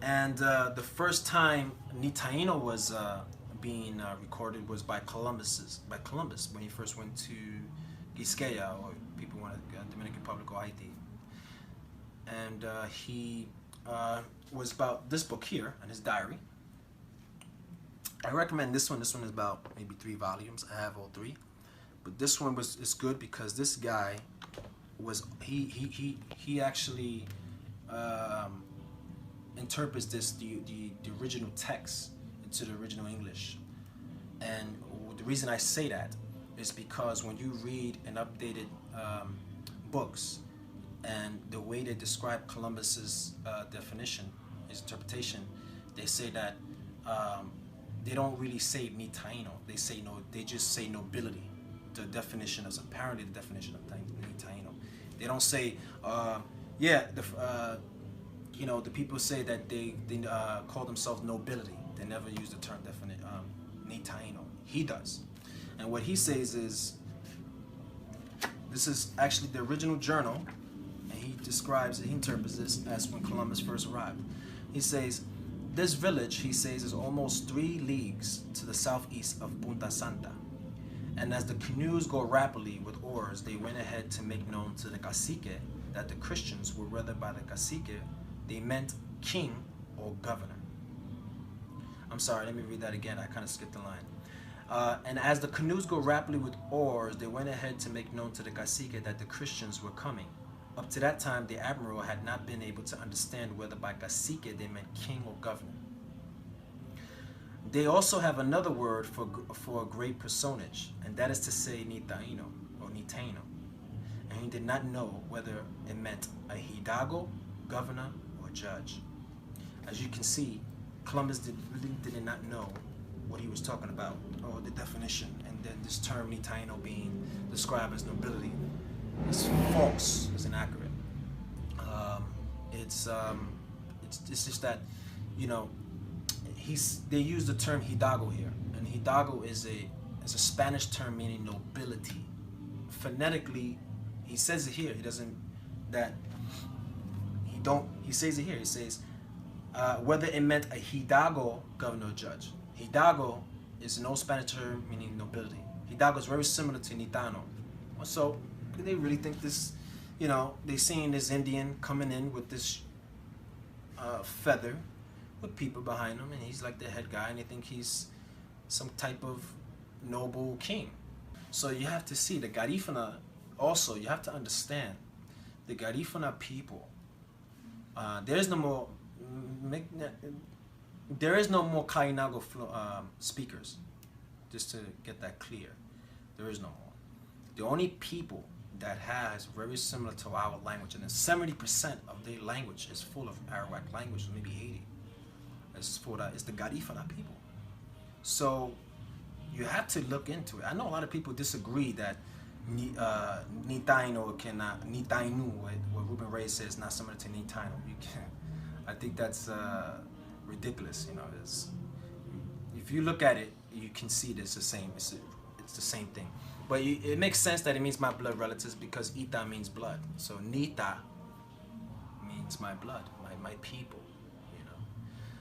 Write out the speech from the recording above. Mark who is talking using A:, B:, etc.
A: And the first time Nitaino was being recorded was by Columbus when he first went to Quisqueya, or people want Dominican Republic or Haiti. And he was about this book here in his diary. I recommend this one. This one is about maybe 3 volumes. I have all 3, but this one is good because this guy was he actually interprets the original text into the original English. And the reason I say that is because when you read an updated books and the way they describe Columbus's definition, his interpretation, they say that they don't really say Nitaino. They say no. They just say nobility. The definition is apparently the definition of Nitaino. They don't say, yeah. You know, the people say that they call themselves nobility. They never use the term Nitaino. He does, and what he says is, this is actually the original journal, and he describes it. He interprets this as when Columbus first arrived. He says, this village, he says, is almost 3 leagues to the southeast of Punta Santa. And as the canoes go rapidly with oars, they went ahead to make known to the cacique that the Christians were, whether by the cacique, they meant king or governor. I'm sorry, let me read that again. I kind of skipped the line. And as the canoes go rapidly with oars, they went ahead to make known to the cacique that the Christians were coming. Up to that time, the admiral had not been able to understand whether by cacique they meant king or governor. They also have another word for a great personage, and that is to say Nitaino or Nitaino. And he did not know whether it meant a hidalgo, governor, or judge. As you can see, Columbus really did not know what he was talking about, or the definition, and then this term Nitaino being described as nobility is false, is inaccurate. It's just that, you know, they use the term hidalgo here, and hidalgo is a Spanish term meaning nobility. Phonetically, he says it here. He doesn't that he don't. He says it here. He says whether it meant a hidalgo, governor, or judge. Hidalgo is an old Spanish term meaning nobility. Hidalgo is very similar to Nitaino. So they really think this, you know, they seeing this Indian coming in with this feather with people behind him, and he's like the head guy, and they think he's some type of noble king. So you have to see the Garifuna. Also, you have to understand the Garifuna people. There is no more Kalinago speakers. Just to get that clear, there is no more. The only people that has very similar to our language, and then 70% of their language is full of Arawak language, maybe 80. It's the Garifuna people. So you have to look into it. I know a lot of people disagree that Nitaino cannot, Nitainu, what Ruben Ray says, is not similar to Nitaino. You can't. I think that's ridiculous. You know, if you look at it, you can see that it's the same. It's the same thing. But it makes sense that it means my blood relatives, because ita means blood. So Nita means my blood, my people.